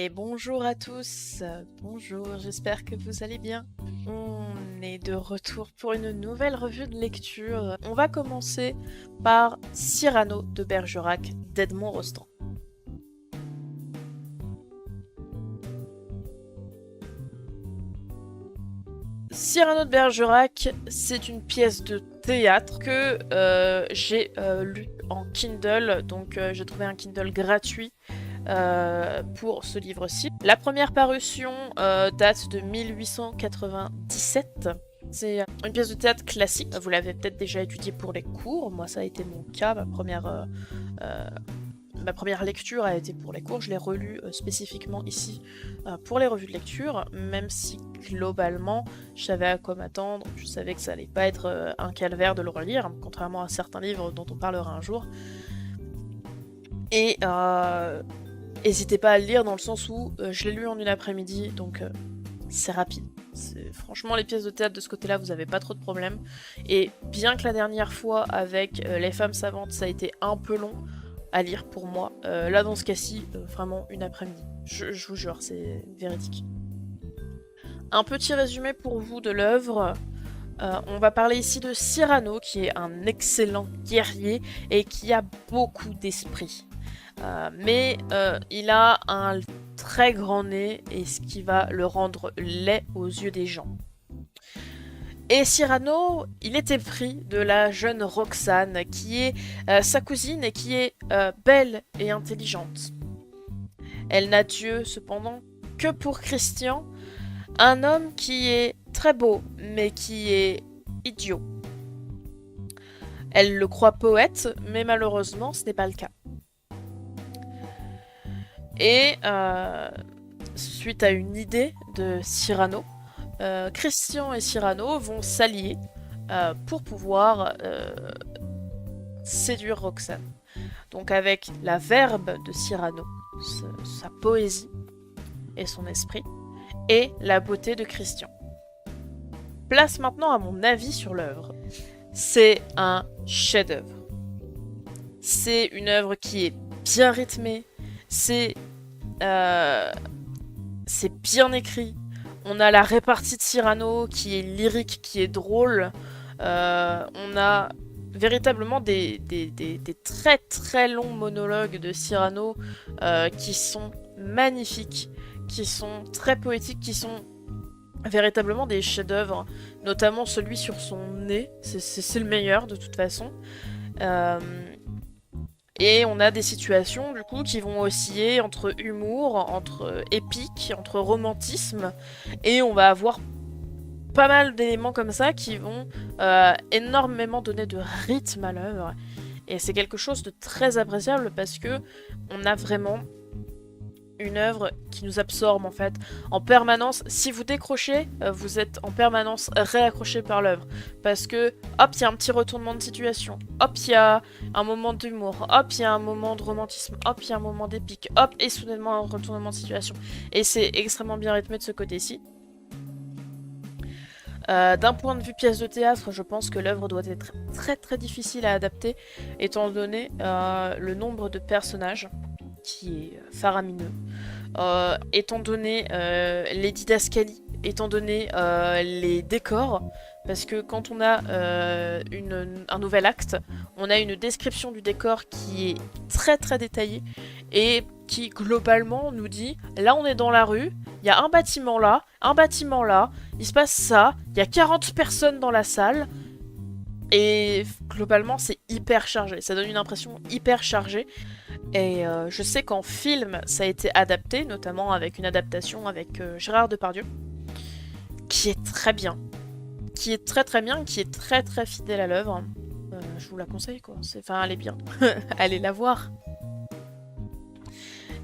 Et bonjour à tous, bonjour, j'espère que vous allez bien. On est de retour pour une nouvelle revue de lecture. On va commencer par Cyrano de Bergerac d'Edmond Rostand. Cyrano de Bergerac, c'est une pièce de théâtre que j'ai lue en Kindle, donc j'ai trouvé un Kindle gratuit pour ce livre-ci. La première parution date de 1897. C'est une pièce de théâtre classique. Vous l'avez peut-être déjà étudiée pour les cours. Moi, ça a été mon cas. Ma première lecture a été pour les cours. Je l'ai relue spécifiquement ici pour les revues de lecture, même si globalement, je savais à quoi m'attendre. Je savais que ça allait pas être un calvaire de le relire, contrairement à certains livres dont on parlera un jour. Et n'hésitez pas à le lire dans le sens où je l'ai lu en une après-midi, donc c'est rapide. Franchement, les pièces de théâtre de ce côté-là, vous avez pas trop de problèmes. Et bien que la dernière fois, avec Les Femmes Savantes, ça a été un peu long à lire pour moi, là dans ce cas-ci, vraiment une après-midi. Je vous jure, c'est véridique. Un petit résumé pour vous de l'œuvre. On va parler ici de Cyrano, qui est un excellent guerrier et qui a beaucoup d'esprit. Mais il a un très grand nez, et ce qui va le rendre laid aux yeux des gens. Et Cyrano, il est épris de la jeune Roxane, qui est sa cousine et qui est belle et intelligente. Elle n'a Dieu, cependant, que pour Christian, un homme qui est très beau, mais qui est idiot. Elle le croit poète, mais malheureusement, ce n'est pas le cas. Et suite à une idée de Cyrano, Christian et Cyrano vont s'allier pour pouvoir séduire Roxane. Donc avec la verbe de Cyrano, sa poésie et son esprit, et la beauté de Christian. Place maintenant à mon avis sur l'œuvre. C'est un chef-d'œuvre. C'est une œuvre qui est bien rythmée, c'est bien écrit. On a la répartie de Cyrano qui est lyrique, qui est drôle. On a véritablement des très très longs monologues de Cyrano qui sont magnifiques, qui sont très poétiques, qui sont véritablement des chefs-d'œuvre, notamment celui sur son nez. C'est le meilleur de toute façon. Et on a des situations du coup qui vont osciller entre humour, entre épique, entre romantisme, et on va avoir pas mal d'éléments comme ça qui vont énormément donner de rythme à l'œuvre. Et c'est quelque chose de très appréciable parce que on a vraiment une œuvre qui nous absorbe en fait en permanence. Si vous décrochez, vous êtes en permanence réaccroché par l'œuvre parce que hop, il y a un petit retournement de situation, hop, il y a un moment d'humour, hop, il y a un moment de romantisme, hop, il y a un moment d'épique, hop, et soudainement un retournement de situation. Et c'est extrêmement bien rythmé de ce côté-ci. D'un point de vue pièce de théâtre, je pense que l'œuvre doit être très très difficile à adapter étant donné le nombre de personnages qui est faramineux. Étant donné les didascalies, étant donné les décors, parce que quand on a un nouvel acte, on a une description du décor qui est très très détaillée et qui globalement nous dit là on est dans la rue, il y a un bâtiment là, il se passe ça, il y a 40 personnes dans la salle. Et globalement, c'est hyper chargé. Ça donne une impression hyper chargée. Et je sais qu'en film, ça a été adapté, notamment avec une adaptation avec Gérard Depardieu, qui est très bien. Qui est très très bien, qui est très très fidèle à l'œuvre. Je vous la conseille, quoi. Enfin, elle est bien. Allez la voir.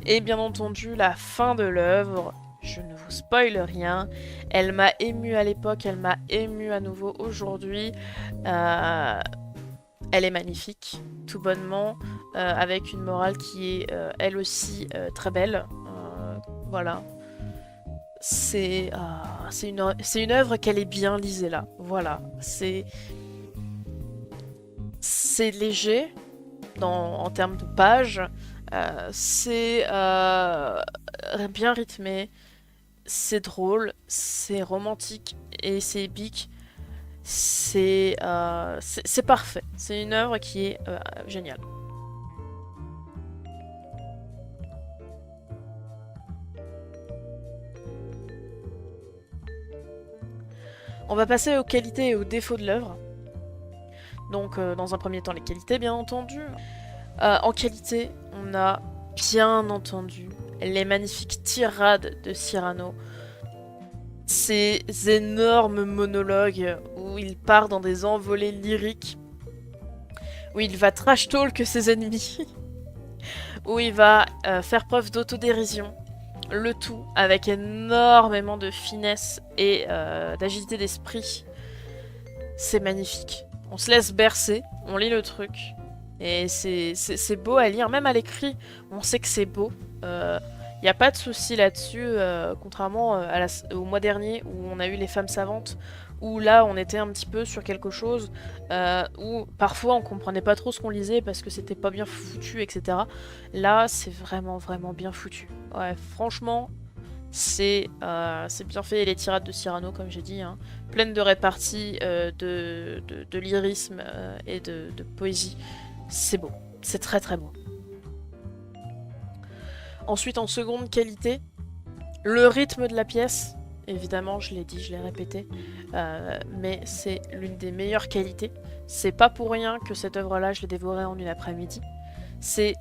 Et bien entendu, la fin de l'œuvre, je ne vous spoile rien. Elle m'a émue à l'époque, elle m'a émue à nouveau aujourd'hui. Elle est magnifique, tout bonnement, avec une morale qui est elle aussi très belle. Voilà. C'est une œuvre qu'elle est bien, lisez-la. Voilà. C'est léger en termes de pages, C'est bien rythmé, c'est drôle, c'est romantique et c'est épique. C'est parfait. C'est une œuvre qui est géniale. On va passer aux qualités et aux défauts de l'œuvre. Donc, dans un premier temps, les qualités, bien entendu. En qualité, on a bien entendu les magnifiques tirades de Cyrano. Ces énormes monologues où il part dans des envolées lyriques, où il va trash talk ses ennemis, où il va faire preuve d'autodérision, le tout avec énormément de finesse et d'agilité d'esprit. C'est magnifique. On se laisse bercer, on lit le truc, et c'est beau à lire, même à l'écrit, on sait que c'est beau. Il n'y a pas de souci là-dessus, contrairement au mois dernier où on a eu les femmes savantes, où là on était un petit peu sur quelque chose où parfois on comprenait pas trop ce qu'on lisait parce que c'était pas bien foutu, etc. Là c'est vraiment vraiment bien foutu. Ouais, franchement, c'est bien fait. Et les tirades de Cyrano, comme j'ai dit, hein, pleines de réparties, de lyrisme et de poésie. C'est beau, c'est très très beau. Ensuite, en seconde qualité, le rythme de la pièce. Évidemment, je l'ai dit, je l'ai répété, mais c'est l'une des meilleures qualités. C'est pas pour rien que cette œuvre-là, je l'ai dévorée en une après-midi. C'est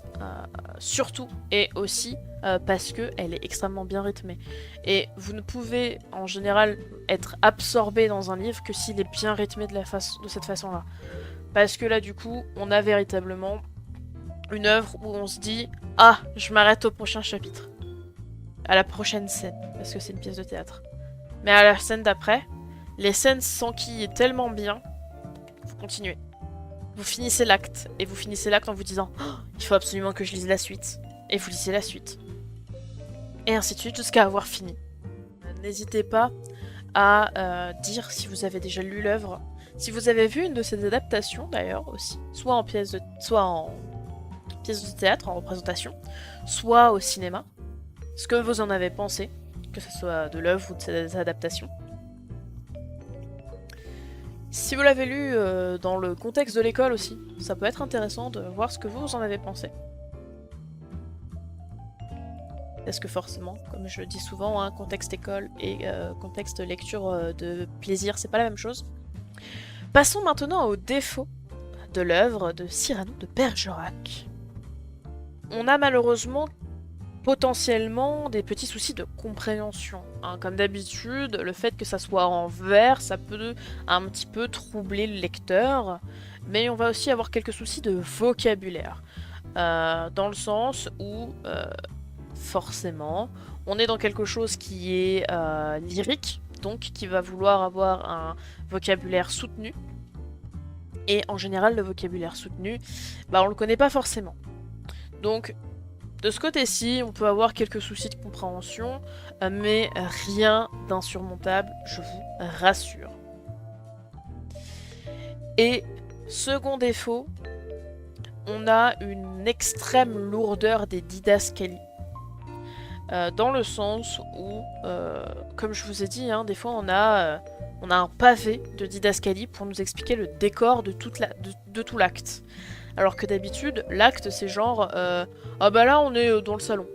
surtout et aussi parce qu'elle est extrêmement bien rythmée. Et vous ne pouvez en général être absorbé dans un livre que s'il est bien rythmé de cette façon-là. Parce que là, du coup, on a véritablement une œuvre où on se dit « Ah, je m'arrête au prochain chapitre. À la prochaine scène. » Parce que c'est une pièce de théâtre. Mais à la scène d'après, les scènes s'enquillent tellement bien, vous continuez. Vous finissez l'acte, et vous finissez l'acte en vous disant oh, il faut absolument que je lise la suite. Et vous lisez la suite. Et ainsi de suite jusqu'à avoir fini. N'hésitez pas à dire si vous avez déjà lu l'œuvre, si vous avez vu une de ces adaptations d'ailleurs aussi, soit en pièce de théâtre, en représentation, soit au cinéma, ce que vous en avez pensé, que ce soit de l'œuvre ou de ces adaptations. Si vous l'avez lu dans le contexte de l'école aussi, ça peut être intéressant de voir ce que vous en avez pensé. Parce que forcément, comme je le dis souvent, hein, contexte école et contexte lecture de plaisir, c'est pas la même chose. Passons maintenant aux défauts de l'œuvre de Cyrano de Bergerac. On a malheureusement potentiellement des petits soucis de compréhension. Hein. Comme d'habitude, le fait que ça soit en vers, ça peut un petit peu troubler le lecteur, mais on va aussi avoir quelques soucis de vocabulaire. Dans le sens où, forcément, on est dans quelque chose qui est lyrique, donc qui va vouloir avoir un vocabulaire soutenu. Et en général, le vocabulaire soutenu, bah, on le connaît pas forcément. Donc, de ce côté-ci, on peut avoir quelques soucis de compréhension, mais rien d'insurmontable, je vous rassure. Et second défaut, on a une extrême lourdeur des didascalies. Dans le sens où, comme je vous ai dit, hein, des fois on a un pavé de didascalie pour nous expliquer le décor de tout l'acte. Alors que d'habitude, l'acte, c'est genre ah bah là, on est dans le salon.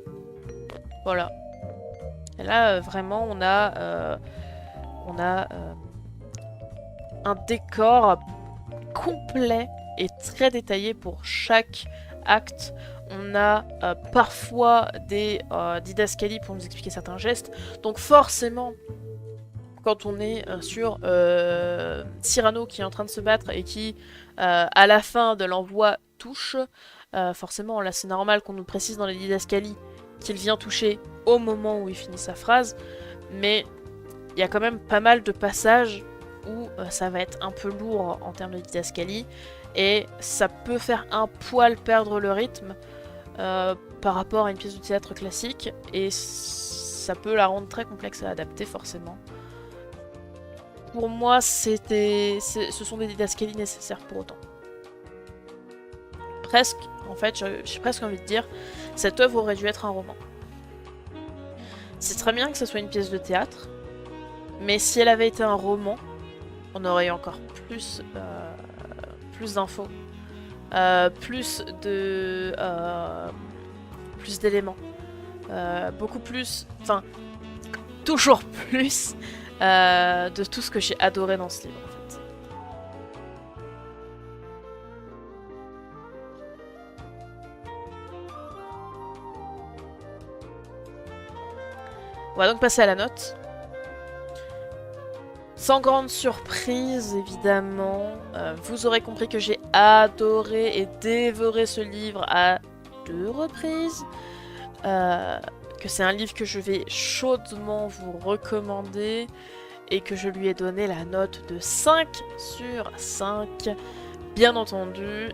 Voilà. Et là, vraiment, on a un décor complet et très détaillé pour chaque acte. On a parfois des didascalies pour nous expliquer certains gestes. Donc forcément, quand on est sur Cyrano qui est en train de se battre et qui, à la fin de l'envoi, touche, forcément, là c'est normal qu'on nous précise dans les didascalies qu'il vient toucher au moment où il finit sa phrase, mais il y a quand même pas mal de passages où ça va être un peu lourd en termes de didascalie, et ça peut faire un poil perdre le rythme par rapport à une pièce de théâtre classique, et ça peut la rendre très complexe à adapter forcément. Pour moi, ce sont des didascalies nécessaires pour autant. presque, en fait, j'ai presque envie de dire, cette œuvre aurait dû être un roman. C'est très bien que ce soit une pièce de théâtre, mais si elle avait été un roman, on aurait eu encore plus d'infos, plus d'éléments, beaucoup plus, enfin, toujours plus de tout ce que j'ai adoré dans ce livre, en fait. On va donc passer à la note. Sans grande surprise, évidemment, vous aurez compris que j'ai adoré et dévoré ce livre à 2 reprises. Que c'est un livre que je vais chaudement vous recommander et que je lui ai donné la note de 5 sur 5. Bien entendu,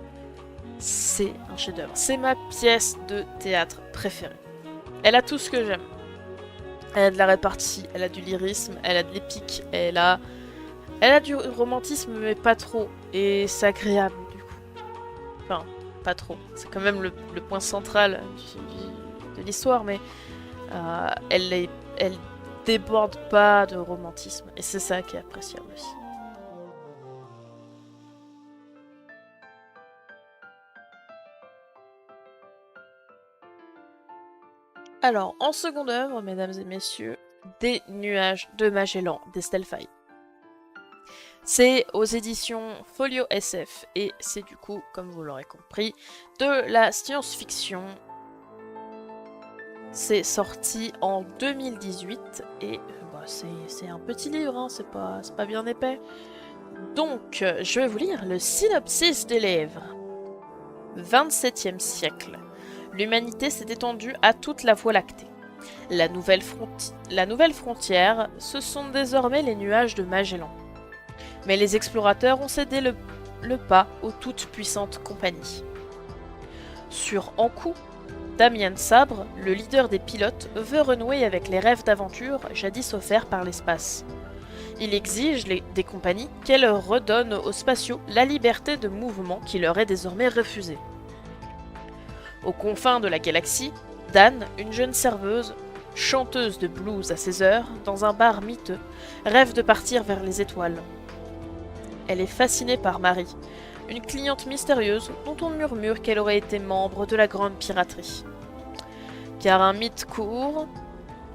c'est un chef-d'œuvre. C'est ma pièce de théâtre préférée. Elle a tout ce que j'aime. Elle a de la répartie, elle a du lyrisme, elle a de l'épique, elle a du romantisme, mais pas trop. Et c'est agréable, du coup. Enfin, pas trop. C'est quand même le point central de l'histoire, mais elle déborde pas de romantisme. Et c'est ça qui est appréciable aussi. Alors, en seconde œuvre, mesdames et messieurs, Des nuages de Magellan d'Estelle Faye. C'est aux éditions Folio SF et c'est du coup, comme vous l'aurez compris, de la science-fiction. C'est sorti en 2018 et c'est un petit livre, hein, c'est pas bien épais. Donc, je vais vous lire le synopsis des livres. 27e siècle. L'humanité s'est étendue à toute la Voie lactée. La nouvelle frontière, ce sont désormais les nuages de Magellan. Mais les explorateurs ont cédé le pas aux toutes puissantes compagnies. Sur Ankou, Damien Sabre, le leader des pilotes, veut renouer avec les rêves d'aventure jadis offerts par l'espace. Il exige des compagnies qu'elles redonnent aux spatiaux la liberté de mouvement qui leur est désormais refusée. Aux confins de la galaxie, Dan, une jeune serveuse, chanteuse de blues à 16 heures, dans un bar miteux, rêve de partir vers les étoiles. Elle est fascinée par Marie, une cliente mystérieuse dont on murmure qu'elle aurait été membre de la grande piraterie. Car un mythe court,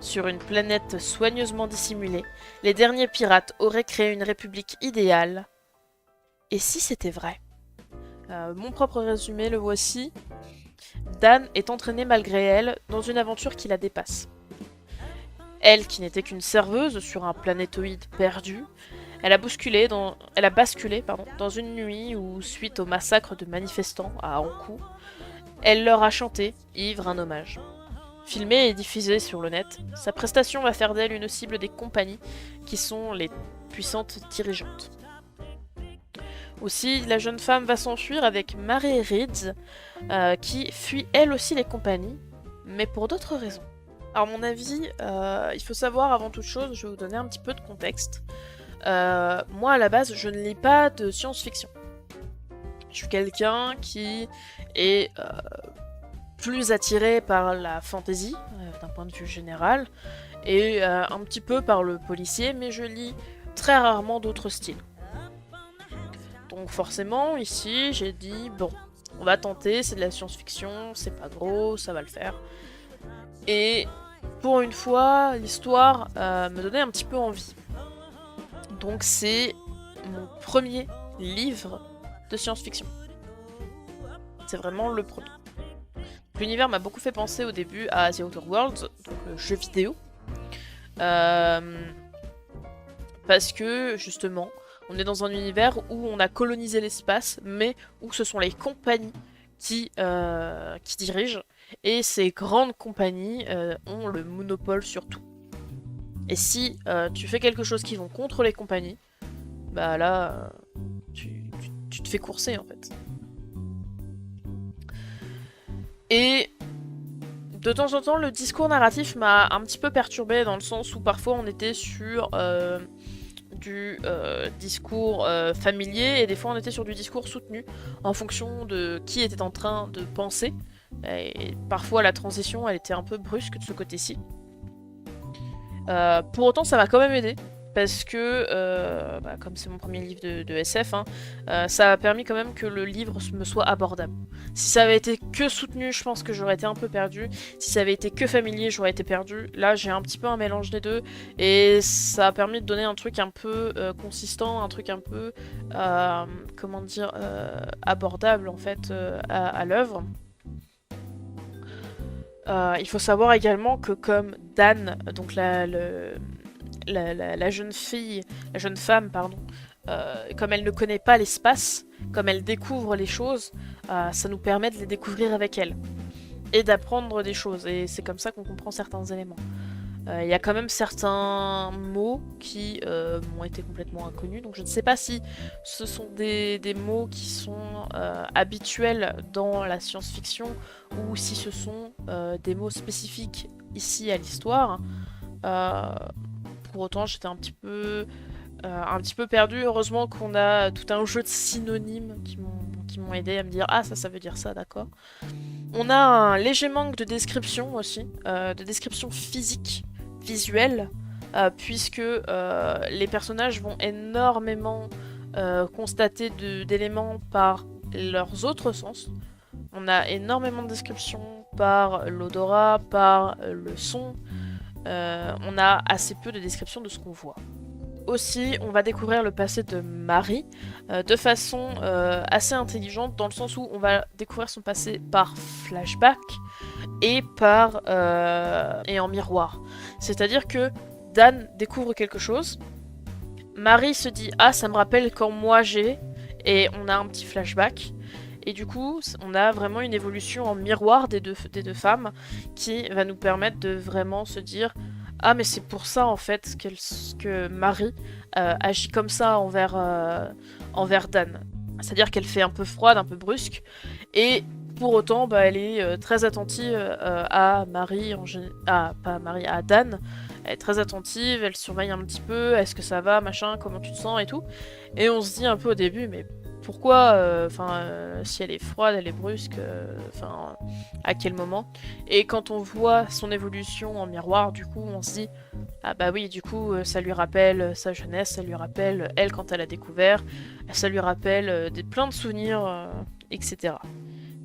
sur une planète soigneusement dissimulée, les derniers pirates auraient créé une république idéale. Et si c'était vrai ? Mon propre résumé, le voici. Dan est entraînée malgré elle dans une aventure qui la dépasse. Elle, qui n'était qu'une serveuse sur un planétoïde perdu, elle a basculé dans une nuit où, suite au massacre de manifestants à Ankou, elle leur a chanté, ivre, un hommage. Filmée et diffusée sur le net, sa prestation va faire d'elle une cible des compagnies qui sont les puissantes dirigeantes. Aussi, la jeune femme va s'enfuir avec Mary Reeds, qui fuit elle aussi les compagnies, mais pour d'autres raisons. Alors, à mon avis, il faut savoir avant toute chose, je vais vous donner un petit peu de contexte. Moi, à la base, je ne lis pas de science-fiction. Je suis quelqu'un qui est plus attiré par la fantasy, d'un point de vue général, et un petit peu par le policier, mais je lis très rarement d'autres styles. Donc forcément, ici, j'ai dit, bon, on va tenter, c'est de la science-fiction, c'est pas gros, ça va le faire. Et pour une fois, l'histoire me donnait un petit peu envie. Donc c'est mon premier livre de science-fiction. C'est vraiment le premier. L'univers m'a beaucoup fait penser au début à The Outer Worlds, donc le jeu vidéo. Parce que, justement, on est dans un univers où on a colonisé l'espace, mais où ce sont les compagnies qui dirigent. Et ces grandes compagnies ont le monopole sur tout. Et si tu fais quelque chose qui va contre les compagnies, bah là, tu te fais courser en fait. Et de temps en temps, le discours narratif m'a un petit peu perturbée dans le sens où parfois on était sur du discours familier et des fois on était sur du discours soutenu en fonction de qui était en train de penser. Et parfois la transition elle était un peu brusque de ce côté-ci. Pour autant ça m'a quand même aidé. Parce que, comme c'est mon premier livre de SF, hein, ça a permis quand même que le livre me soit abordable. Si ça avait été que soutenu, je pense que j'aurais été un peu perdue. Si ça avait été que familier, j'aurais été perdue. Là, j'ai un petit peu un mélange des deux. Et ça a permis de donner un truc un peu consistant, un truc un peu, abordable en fait à l'œuvre. Il faut savoir également que comme Dan, donc la jeune fille, la jeune femme, pardon, comme elle ne connaît pas l'espace, comme elle découvre les choses, ça nous permet de les découvrir avec elle et d'apprendre des choses. Et c'est comme ça qu'on comprend certains éléments. Il y a quand même certains mots qui m'ont été complètement inconnus, donc je ne sais pas si ce sont des mots qui sont habituels dans la science-fiction ou si ce sont des mots spécifiques ici à l'histoire. Pour autant, j'étais un petit peu perdue. Heureusement qu'on a tout un jeu de synonymes qui m'ont aidé à me dire ah ça veut dire ça, d'accord. On a un léger manque de description aussi, de description physique, visuelle, puisque les personnages vont énormément constater d'éléments par leurs autres sens. On a énormément de descriptions par l'odorat, par le son. On a assez peu de descriptions de ce qu'on voit. Aussi, on va découvrir le passé de Marie de façon assez intelligente, dans le sens où on va découvrir son passé par flashback et en miroir. C'est-à-dire que Dan découvre quelque chose, Marie se dit ah ça me rappelle quand moi j'ai, et on a un petit flashback. Et du coup, on a vraiment une évolution en miroir des deux femmes qui va nous permettre de vraiment se dire ah mais c'est pour ça en fait que Marie agit comme ça envers Dan. C'est-à-dire qu'elle fait un peu froide, un peu brusque, et pour autant elle est très attentive à Marie, à Dan. Elle est très attentive, elle surveille un petit peu, est-ce que ça va, machin, comment tu te sens et tout. Et on se dit un peu au début mais pourquoi, si elle est froide, elle est brusque, à quel moment. Et quand on voit son évolution en miroir, du coup, on se dit, ah bah oui, du coup, ça lui rappelle sa jeunesse, ça lui rappelle elle quand elle a découvert, ça lui rappelle plein de souvenirs, etc.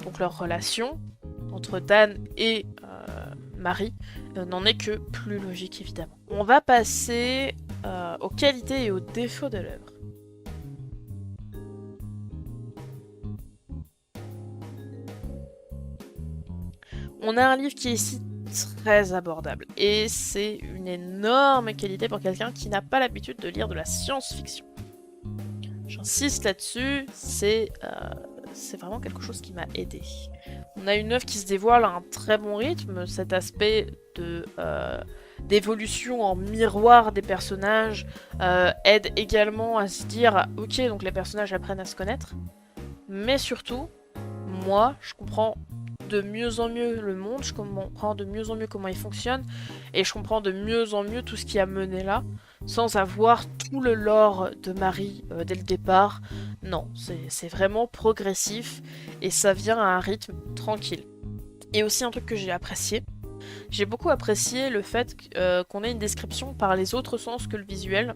Donc leur relation entre Dan et Marie n'en est que plus logique, évidemment. On va passer aux qualités et aux défauts de l'œuvre. On a un livre qui est ici très abordable, et c'est une énorme qualité pour quelqu'un qui n'a pas l'habitude de lire de la science-fiction. J'insiste là-dessus, c'est vraiment quelque chose qui m'a aidé. On a une œuvre qui se dévoile à un très bon rythme, cet aspect d'évolution en miroir des personnages aide également à se dire ok, donc les personnages apprennent à se connaître, mais surtout, moi, je comprends de mieux en mieux le monde, je comprends de mieux en mieux comment il fonctionne, et je comprends de mieux en mieux tout ce qui a mené là, sans avoir tout le lore de Marie dès le départ. Non, c'est vraiment progressif, et ça vient à un rythme tranquille. Et aussi un truc que j'ai apprécié, j'ai beaucoup apprécié le fait qu'on ait une description par les autres sens que le visuel.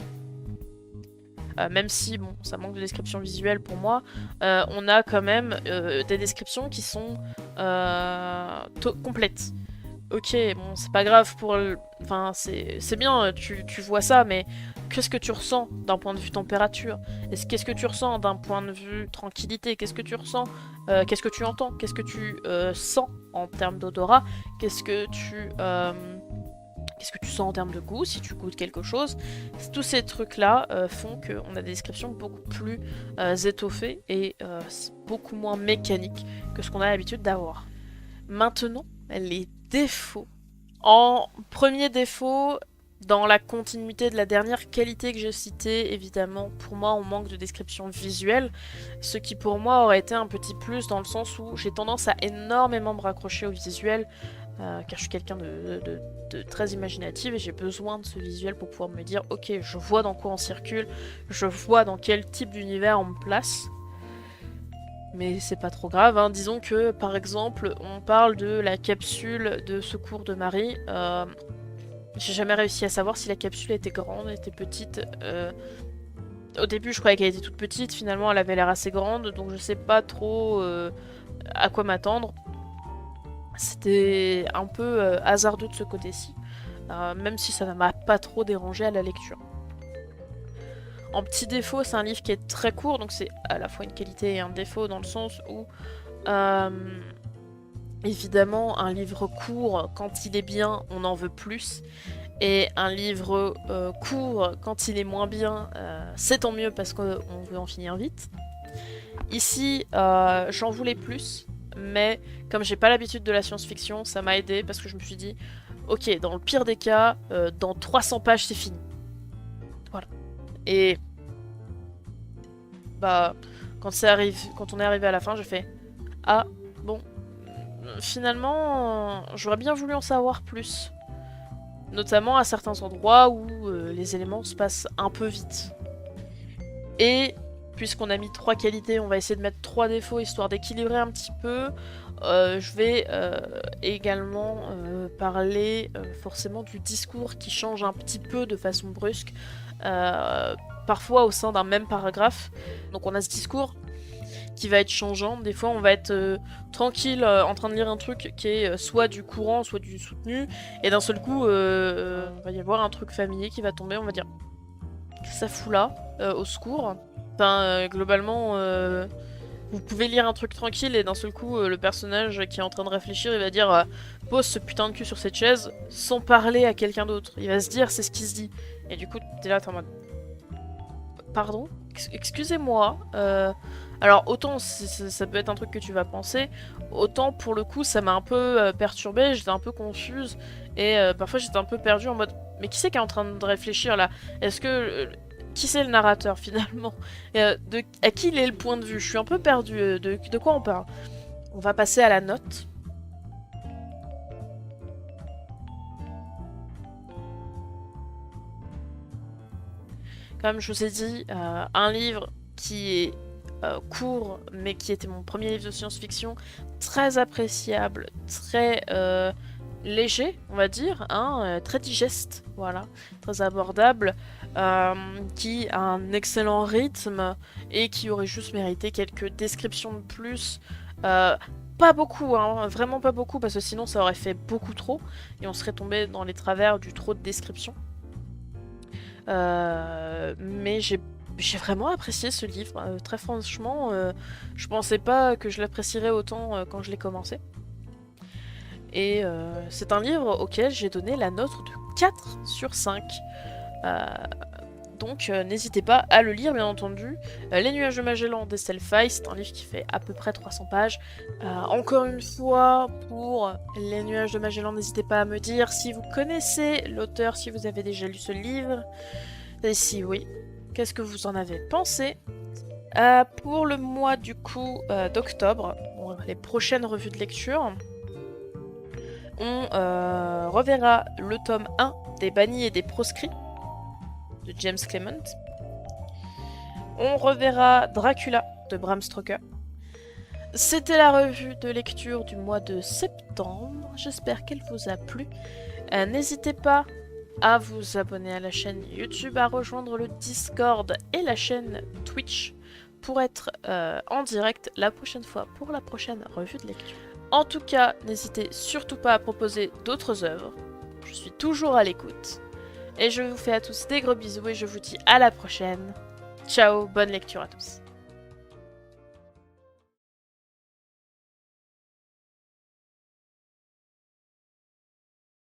Même si bon, ça manque de description visuelle pour moi, on a quand même des descriptions qui sont complètes. Ok, bon, c'est pas grave pour... Enfin, c'est bien, tu vois ça, mais qu'est-ce que tu ressens d'un point de vue température? Qu'est-ce que tu ressens d'un point de vue tranquillité? Qu'est-ce que tu ressens? Qu'est-ce que tu entends? Qu'est-ce que tu sens en termes d'odorat? Qu'est-ce que tu sens en termes de goût, si tu goûtes quelque chose? Tous ces trucs-là font qu'on a des descriptions beaucoup plus étoffées et beaucoup moins mécaniques que ce qu'on a l'habitude d'avoir. Maintenant, les défauts. En premier défaut, dans la continuité de la dernière qualité que j'ai citée, évidemment, pour moi, on manque de description visuelle, ce qui pour moi aurait été un petit plus dans le sens où j'ai tendance à énormément me raccrocher au visuel, car je suis quelqu'un de très imaginative et j'ai besoin de ce visuel pour pouvoir me dire ok, je vois dans quoi on circule, je vois dans quel type d'univers on me place. Mais c'est pas trop grave, hein. Disons que par exemple on parle de la capsule de secours de Marie. J'ai jamais réussi à savoir si la capsule était grande, était petite. Au début je croyais qu'elle était toute petite, finalement elle avait l'air assez grande, donc je sais pas trop à quoi m'attendre. C'était un peu hasardeux de ce côté-ci, même si ça ne m'a pas trop dérangé à la lecture. En petit défaut, c'est un livre qui est très court, donc c'est à la fois une qualité et un défaut dans le sens où, évidemment, un livre court, quand il est bien, on en veut plus. Et un livre court, quand il est moins bien, c'est tant mieux parce qu'on veut en finir vite. Ici, j'en voulais plus, mais comme j'ai pas l'habitude de la science-fiction, ça m'a aidé parce que je me suis dit, ok, dans le pire des cas, dans 300 pages, c'est fini. Voilà. Et bah, quand on est arrivé à la fin, j'ai fait, ah, bon, finalement, j'aurais bien voulu en savoir plus. Notamment à certains endroits où les éléments se passent un peu vite. Et puisqu'on a mis 3 qualités, on va essayer de mettre 3 défauts histoire d'équilibrer un petit peu. Je vais également parler forcément du discours qui change un petit peu de façon brusque, parfois au sein d'un même paragraphe. Donc on a ce discours qui va être changeant. Des fois, on va être tranquille en train de lire un truc qui est soit du courant, soit du soutenu, et d'un seul coup, il va y avoir un truc familier qui va tomber, on va dire qu'est-ce que ça fout là, au secours. Enfin, globalement, vous pouvez lire un truc tranquille et d'un seul coup, le personnage qui est en train de réfléchir, il va dire pose ce putain de cul sur cette chaise sans parler à quelqu'un d'autre. Il va se dire c'est ce qui se dit. Et du coup, t'es là, t'es en mode pardon, excusez-moi. Alors autant ça peut être un truc que tu vas penser, autant pour le coup ça m'a un peu perturbée, j'étais un peu confuse et parfois j'étais un peu perdue en mode mais qui c'est qui est en train de réfléchir là? Est-ce que qui c'est le narrateur finalement? À qui il est le point de vue? Je suis un peu perdue, de quoi on parle? On va passer à la note. Comme je vous ai dit, un livre qui est court, mais qui était mon premier livre de science-fiction, très appréciable, très léger, on va dire, hein, très digeste, voilà, très abordable, qui a un excellent rythme et qui aurait juste mérité quelques descriptions de plus. Pas beaucoup, hein, vraiment pas beaucoup, parce que sinon ça aurait fait beaucoup trop et on serait tombé dans les travers du trop de descriptions. Mais j'ai vraiment apprécié ce livre, très franchement, je pensais pas que je l'apprécierais autant quand je l'ai commencé. Et c'est un livre auquel j'ai donné la note de 4 sur 5. Donc n'hésitez pas à le lire bien entendu. Les Nuages de Magellan d'Estelle Faye, c'est un livre qui fait à peu près 300 pages. Encore une fois, pour Les Nuages de Magellan, n'hésitez pas à me dire si vous connaissez l'auteur, si vous avez déjà lu ce livre. Et si oui, qu'est-ce que vous en avez pensé? Pour le mois du coup d'octobre, les prochaines revues de lecture, on reverra le tome 1 des Bannis et des Proscrits de James Clement. On reverra Dracula de Bram Stoker. C'était la revue de lecture du mois de septembre. J'espère qu'elle vous a plu. N'hésitez pas à vous abonner à la chaîne YouTube, à rejoindre le Discord et la chaîne Twitch pour être en direct la prochaine fois pour la prochaine revue de lecture. En tout cas, n'hésitez surtout pas à proposer d'autres œuvres. Je suis toujours à l'écoute. Et je vous fais à tous des gros bisous et je vous dis à la prochaine. Ciao, bonne lecture à tous.